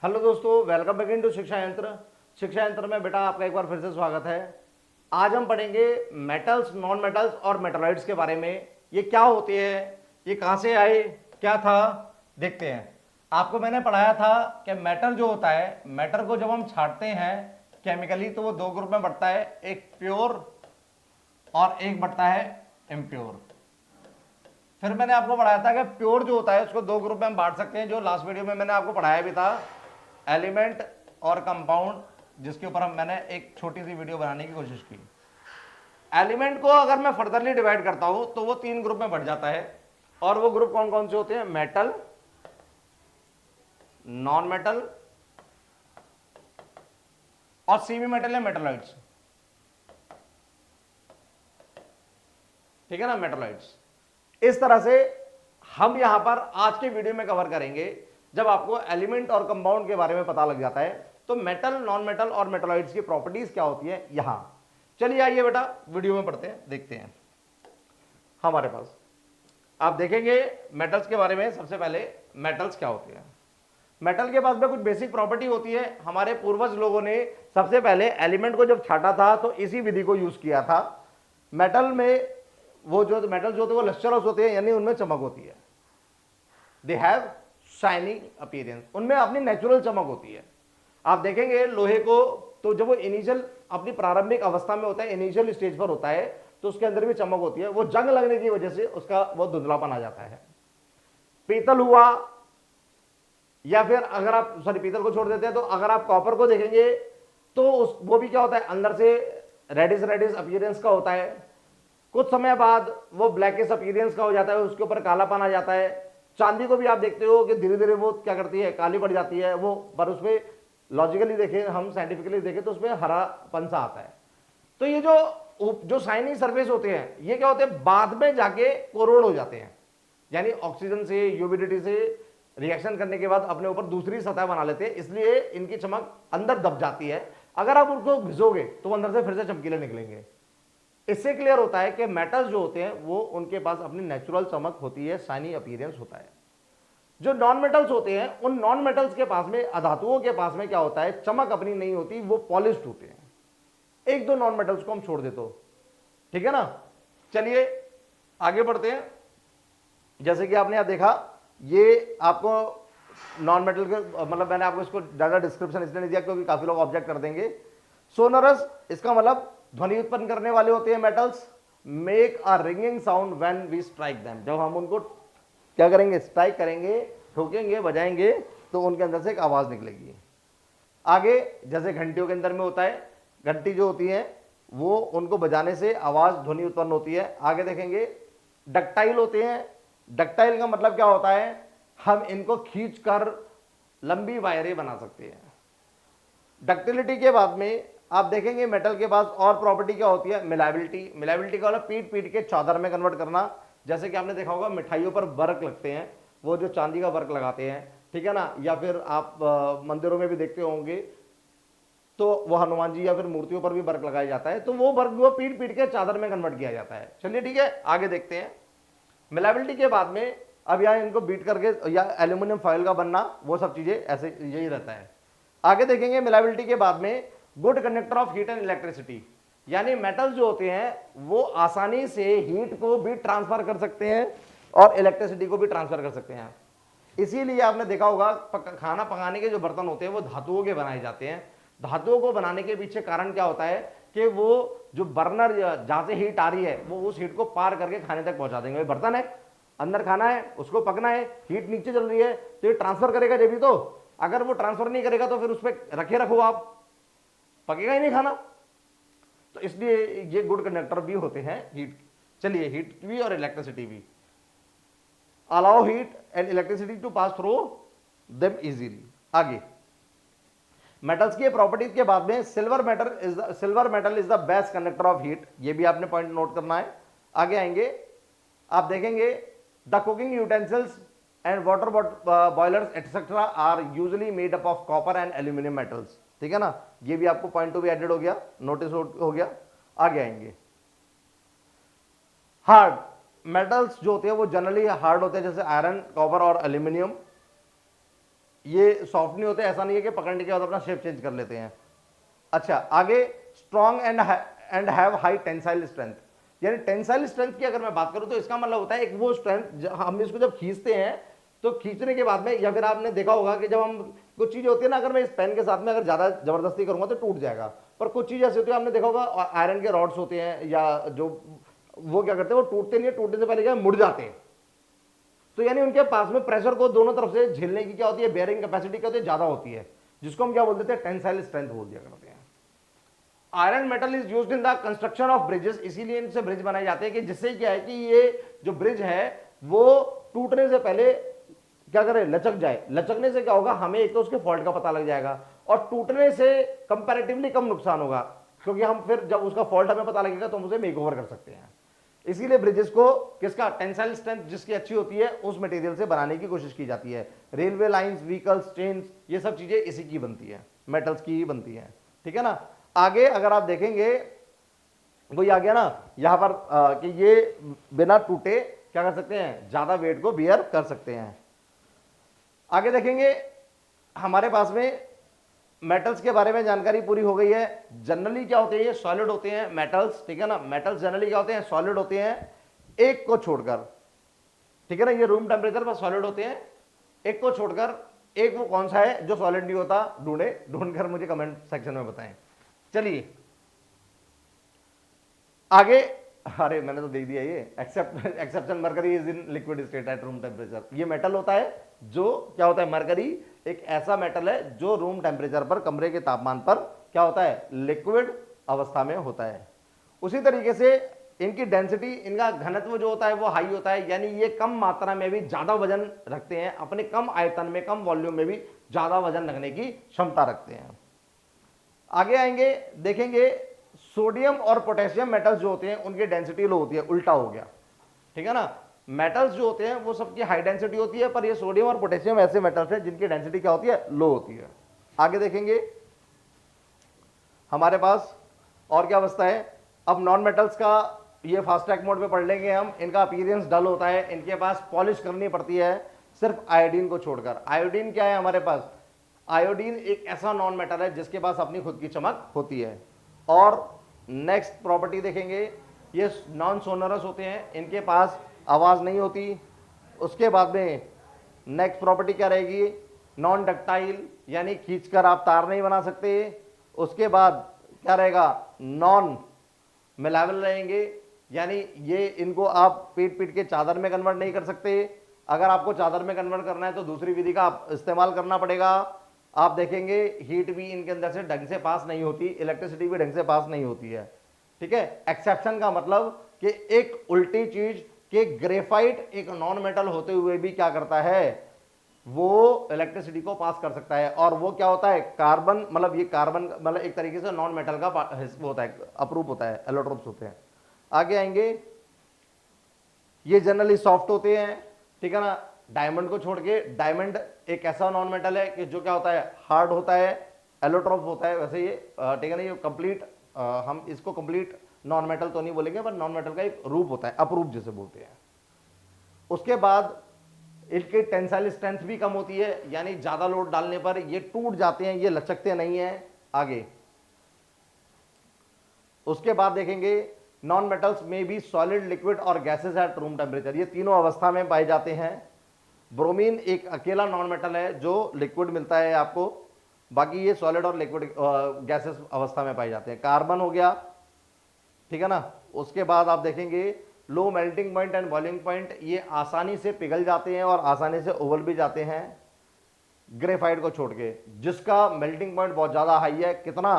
Hello दोस्तों, welcome back in to शिक्षा यंत्र। शिक्षा यंत्र में बेटा आपका एक बार फिर से स्वागत है। आज हम पढ़ेंगे मेटल्स, नॉन मेटल्स और मेटलॉइड्स के बारे में। ये क्या होते हैं, ये कहाँ से आए, क्या था, देखते हैं। आपको मैंने पढ़ाया था कि मेटल जो होता है, मेटल को जब हम छांटते हैं केमिकली तो वो दो ग्रुप में बढ़ता है, एक प्योर और एक बढ़ता है इम्प्योर। फिर मैंने आपको पढ़ाया था कि प्योर जो होता है उसको दो ग्रुप में हम बांट सकते हैं, जो लास्ट वीडियो में मैंने आपको पढ़ाया भी था, एलिमेंट और कंपाउंड, जिसके ऊपर मैंने एक छोटी सी वीडियो बनाने की कोशिश की। एलिमेंट को अगर मैं फर्दरली डिवाइड करता हूं तो वो तीन ग्रुप में बढ़ जाता है, और वो ग्रुप कौन कौन से होते हैं? मेटल, नॉन मेटल और सीमी मेटल या मेटलॉइड्स। ठीक है ना, मेटलॉइड्स। इस तरह से हम यहां पर आज के वीडियो में कवर करेंगे। जब आपको एलिमेंट और कंपाउंड के बारे में पता लग जाता है तो मेटल, नॉन मेटल और मेटलॉइड्स की प्रॉपर्टीज क्या होती है यहां। चलिए आइए बेटा वीडियो में पढ़ते हैं, देखते हैं। हमारे पास आप देखेंगे मेटल्स के बारे में। सबसे पहले मेटल्स क्या होते हैं? मेटल के पास में कुछ बेसिक प्रॉपर्टी होती है। हमारे पूर्वज लोगों ने सबसे पहले एलिमेंट को जब छाटा था तो इसी विधि को यूज किया था। मेटल में वो जो मेटल जो होते हैं वो लस्टरस होते हैं, यानी उनमें चमक होती है। दे हैव शाइनिंग अपीयरेंस, उनमें अपनी नेचुरल चमक होती है। आप देखेंगे लोहे को, तो जब वो इनिशियल अपनी प्रारंभिक अवस्था में होता है, इनिशियल स्टेज पर होता है, तो उसके अंदर भी चमक होती है। वो जंग लगने की वजह से उसका वो धुंधलापन आ जाता है। पीतल हुआ, या फिर अगर आप पीतल को छोड़ देते हैं तो अगर आप कॉपर को देखेंगे तो वो भी क्या होता है, अंदर से रेडिश रेडिश अपीयरेंस का होता है। कुछ समय बाद वो ब्लैकिश अपीयरेंस का हो जाता है, उसके ऊपर कालापन आ जाता है। चांदी को भी आप देखते हो कि धीरे धीरे वो क्या करती है, काली पड़ जाती है वो, पर उसमें लॉजिकली देखें, हम साइंटिफिकली देखें तो उसमें हरापन सा आता है। तो ये जो शाइनिंग सरफेस होते हैं ये क्या होते हैं, बाद में जाके कोरोड हो जाते हैं, यानी ऑक्सीजन से, ह्यूमिडिटी से रिएक्शन करने के बाद अपने ऊपर दूसरी सतह बना लेते हैं, इसलिए इनकी चमक अंदर दब जाती है। अगर आप उनको घिसोगे तो अंदर से फिर से चमकीले निकलेंगे। इससे क्लियर होता है कि मेटल्स जो होते हैं वो उनके पास अपनी नेचुरल चमक होती है, शाइनी अपीयरेंस होता है। जो नॉन मेटल्स होते हैं, उन नॉन मेटल्स के पास में, अधातुओं के पास में क्या होता है, चमक अपनी नहीं होती, वो पॉलिश्ड होते हैं। एक दो नॉन मेटल्स को हम छोड़ देते हो, ठीक है ना। चलिए आगे बढ़ते हैं। जैसे कि आपने यहां देखा, ये आपको नॉन मेटल के, मतलब मैंने आपको इसको ज्यादा डिस्क्रिप्शन इसलिए नहीं दिया क्योंकि काफी लोग ऑब्जेक्ट कर देंगे। सोनरस, इसका मतलब ध्वनि उत्पन्न करने वाले होते हैं metals. Make a ringing sound when we strike them, जब हम उनको क्या करेंगे, स्ट्राइक करेंगे, ठोकेंगे, बजाएंगे, तो उनके अंदर से एक आवाज निकलेगी। आगे जैसे घंटियों के अंदर में होता है, घंटी जो होती है वो उनको बजाने से आवाज, ध्वनि उत्पन्न होती है। आगे देखेंगे डक्टाइल होते हैं। डक्टाइल का मतलब क्या होता है, हम इनको खींचकर लंबी वायरें बना सकते हैं। डक्टिलिटी के बाद में आप देखेंगे मेटल के पास और प्रॉपर्टी क्या होती है, मिलाबिलिटी। मिलाबिलिटी का मतलब पीट पीट के चादर में कन्वर्ट करना। जैसे कि आपने देखा होगा मिठाइयों पर वर्क लगते हैं, वो जो चांदी का वर्क लगाते हैं, ठीक है ना, या फिर आप मंदिरों में भी देखते होंगे तो वो हनुमान जी या फिर मूर्तियों पर भी वर्क लगाया जाता है, तो वो वर्क वो पीट पीट के चादर में कन्वर्ट किया जाता है। चलिए ठीक है, आगे देखते हैं। मिलाबिलिटी के बाद में अब यहाँ इनको बीट करके या एल्यूमिनियम फॉयल का बनना, वो सब चीजें ऐसे यही रहता है। आगे देखेंगे मिलाबिलिटी के बाद में good conductor of heat and electricity, यानी मेटल जो होते हैं वो आसानी से हीट को भी ट्रांसफर कर सकते हैं और इलेक्ट्रिसिटी को भी ट्रांसफर कर सकते हैं। इसीलिए आपने देखा होगा खाना पकाने के जो बर्तन होते हैं वो धातुओं के बनाए जाते हैं। धातुओं को बनाने के पीछे कारण क्या होता है कि वो जो बर्नर जहां से हीट आ रही है वो उस हीट को पार करके खाने तक पहुंचा देंगे। बर्तन है, अंदर खाना है, उसको पकना है, हीट नीचे चल रही है तो ये ट्रांसफर करेगा जब भी। तो अगर वो ट्रांसफर नहीं करेगा तो फिर उस पर रखे रखो आप, पकेगा ही नहीं खाना। तो इसलिए ये गुड कंडक्टर भी होते हैं हीट। चलिए हीट भी और इलेक्ट्रिसिटी भी, allow heat and electricity to pass through them easily. आगे मेटल्स की प्रॉपर्टीज के बाद में silver metal is the best conductor of heat, ये भी आपने पॉइंट नोट करना है। आगे आएंगे, आप देखेंगे the cooking utensils and water boilers etcetera are usually made up of copper and aluminium metals, ठीक है ना। ये भी आपको पॉइंट टू भी एडेड हो गया, नोटिस हो गया। आगे आएंगे हार्ड मेटल्स जो होते हैं वो जनरली हार्ड होते हैं, जैसे आयरन, कॉपर और एल्यूमिनियम। ये सॉफ्ट नहीं होते, ऐसा नहीं है कि पकड़ने के बाद अपना शेप चेंज कर लेते हैं। अच्छा, आगे strong and have high tensile strength, यानी टेंसाइल स्ट्रेंथ की अगर मैं बात करूं तो इसका मतलब होता है एक वो स्ट्रेंथ, हम इसको जब खींचते हैं तो खींचने के बाद में, या फिर आपने देखा होगा कि जब हम कुछ चीज होती है ना, अगर मैं इस पेन के साथ में अगर ज्यादा जबरदस्ती करूंगा तो टूट जाएगा, पर कुछ चीज ऐसी होती है, आपने देखा होगा आयरन के रॉड्स होते हैं या जो, वो क्या करते हैं, वो टूटते नहीं है, टूटने से पहले क्या मुड़ जाते हैं। तो यानी उनके पास में प्रेशर को दोनों तरफ से झेलने की क्या होती है, बेयरिंग कैपेसिटी क्या होती है, ज्यादा होती है, जिसको हम क्या बोल देते हैं, टेंसाइल स्ट्रेंथ बोल दिया करते हैं। Iron metal is used in the construction of bridges, इसीलिए इनसे ब्रिज बनाए जाते हैं कि जिससे क्या है कि ये जो ब्रिज है वो टूटने से पहले क्या करे, लचक जाए। लचकने से क्या होगा, हमें एक तो उसके फॉल्ट का पता लग जाएगा, और टूटने से कंपैरेटिवली कम नुकसान होगा, क्योंकि हम फिर जब उसका फॉल्ट हमें पता लगेगा तो हम उसे मेकओवर कर सकते हैं। इसीलिए ब्रिजेस को किसका, टेंसाइल स्ट्रेंथ जिसकी अच्छी होती है उस मटेरियल से बनाने की कोशिश की जाती है। रेलवे लाइंस, व्हीकल्स, ट्रेन, ये सब चीजें इसी की बनती है, मेटल्स की ही बनती है, ठीक है ना। आगे अगर आप देखेंगे, वही आ गया ना यहां पर कि ये बिना टूटे क्या कर सकते हैं, ज्यादा वेट को बियर कर सकते हैं। आगे देखेंगे, हमारे पास में मेटल्स के बारे में जानकारी पूरी हो गई है। जनरली क्या होते हैं, ये सॉलिड होते हैं मेटल्स, ठीक है ना। मेटल्स जनरली क्या होते हैं, सॉलिड होते हैं, एक को छोड़कर, ठीक है ना। ये रूम टेम्परेचर पर सॉलिड होते हैं, एक को छोड़कर। एक वो कौन सा है जो सॉलिड नहीं होता, ढूंढकर मुझे कमेंट सेक्शन में बताएं। चलिए आगे, अरे मैंने तो देख दिया ये, exception mercury is in liquid state at room temperature. ये मेटल होता है जो क्या होता है, मरकरी एक ऐसा मेटल है जो रूम टेम्परेचर पर, कमरे के तापमान पर क्या होता है, लिक्विड अवस्था में होता है। उसी तरीके से इनकी डेंसिटी, इनका घनत्व जो होता है वो हाई होता है, यानी ये कम मात्रा में भी ज्यादा वजन रखते हैं, अपने कम आयतन में, कम वॉल्यूम में भी ज्यादा वजन रखने की क्षमता रखते हैं। आगे आएंगे, देखेंगे सोडियम और पोटेशियम मेटल्स जो होते हैं उनकी डेंसिटी लो होती है, उल्टा हो गया, ठीक है ना। मेटल्स जो होते हैं वो सबकी हाई डेंसिटी होती है, पर ये सोडियम और पोटेशियम ऐसे मेटल्स हैं जिनकी डेंसिटी क्या होती है, लो होती है। आगे देखेंगे हमारे पास और क्या अवस्था है। अब नॉन मेटल्स का ये फास्ट ट्रैक मोड पे पढ़ लेंगे हम। इनका अपीयरेंस डल होता है, इनके पास पॉलिश करनी पड़ती है, सिर्फ आयोडीन को छोड़कर। आयोडीन क्या है हमारे पास, आयोडीन एक ऐसा नॉन मेटल है जिसके पास अपनी खुद की चमक होती है। और नेक्स्ट प्रॉपर्टी देखेंगे, ये नॉन सोनरस होते हैं, इनके पास आवाज नहीं होती। उसके बाद में नेक्स्ट प्रॉपर्टी क्या रहेगी, नॉन डक्टाइल, यानी खींचकर आप तार नहीं बना सकते। उसके बाद क्या रहेगा, नॉन मिलावल रहेंगे, यानी ये इनको आप पीट पीट के चादर में कन्वर्ट नहीं कर सकते। अगर आपको चादर में कन्वर्ट करना है तो दूसरी विधि का आप इस्तेमाल करना पड़ेगा। आप देखेंगे हीट भी इनके अंदर से ढंग से पास नहीं होती, इलेक्ट्रिसिटी भी ढंग से पास नहीं होती है, ठीक है। एक्सेप्शन का मतलब कि एक उल्टी चीज कि ग्रेफाइट एक नॉन मेटल होते हुए भी क्या करता है, वो इलेक्ट्रिसिटी को पास कर सकता है। और वो क्या होता है, कार्बन, मतलब ये कार्बन मतलब एक तरीके से नॉन मेटल का होता है, अप्रूप होता है, एलोट्रोप्स होते हैं। आगे आएंगे, ये जनरली सॉफ्ट होते हैं, ठीक है ना। डायमंड को छोड़ के, डायमंड एक ऐसा नॉन मेटल है कि जो क्या होता है, हार्ड होता है, एलोट्रोप होता है। वैसे ये ठीक है ना, ये कंप्लीट, हम इसको कंप्लीट नॉन मेटल तो नहीं बोलेंगे, पर नॉन मेटल का एक रूप होता है, अपरूप जिसे बोलते हैं। उसके बाद इनकी टेंसाइल स्ट्रेंथ भी कम होती है, यानी ज्यादा लोड डालने पर ये टूट जाते हैं, ये लचकते नहीं है। आगे उसके बाद देखेंगे, नॉन मेटल्स में भी सॉलिड, लिक्विड और गैसेस एट रूम टेम्परेचर, ये तीनों अवस्था में पाए जाते हैं। ब्रोमीन एक अकेला नॉन मेटल है जो लिक्विड मिलता है आपको, बाकी ये सॉलिड और लिक्विड गैसेस अवस्था में पाए जाते हैं। कार्बन हो गया, ठीक है ना। उसके बाद आप देखेंगे low melting point and boiling point, ये आसानी से पिघल जाते हैं और आसानी से उबल भी जाते हैं ग्रेफाइट को छोड़ के, जिसका मेल्टिंग पॉइंट बहुत ज्यादा हाई है, कितना,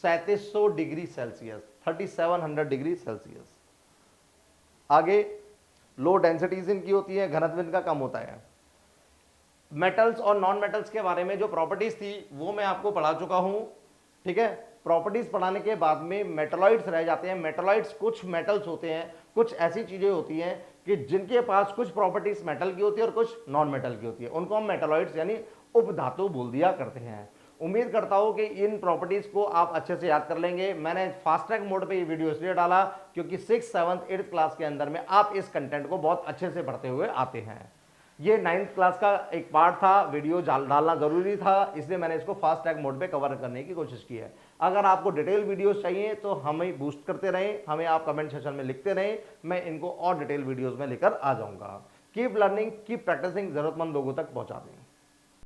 3700 डिग्री सेल्सियस, 3700 डिग्री सेल्सियस। आगे लो डेंसिटीज इनकी होती है, घनत्व इनका कम होता है। मेटल्स और नॉन मेटल्स के बारे में जो प्रॉपर्टीज थी वो मैं आपको पढ़ा चुका हूं, ठीक है। प्रॉपर्टीज पढ़ाने के बाद में मेटलॉइड्स रह जाते हैं। मेटलॉइड्स कुछ मेटल्स होते हैं, कुछ ऐसी चीजें होती हैं कि जिनके पास कुछ प्रॉपर्टीज मेटल की होती है और कुछ नॉन मेटल की होती है, उनको हम मेटलॉइड्स यानी उपधातु बोल दिया करते हैं। उम्मीद करता हूं कि इन प्रॉपर्टीज को आप अच्छे से याद कर लेंगे। मैंने फास्ट ट्रैक मोड पे ये वीडियो इसलिए डाला क्योंकि 6th, 7th, 8th क्लास के अंदर में आप इस कंटेंट को बहुत अच्छे से पढ़ते हुए आते हैं। ये 9th क्लास का एक पार्ट था, वीडियो डालना जरूरी था, इसलिए मैंने इसको फास्ट ट्रैक मोड पे कवर करने की कोशिश की है। अगर आपको डिटेल वीडियोस चाहिए तो हमें बूस्ट करते रहें, हमें आप कमेंट सेक्शन में लिखते रहें, मैं इनको और डिटेल वीडियोस में लेकर आ जाऊंगा। कीप लर्निंग, कीप प्रैक्टिसिंग, जरूरतमंद लोगों तक पहुंचा दें।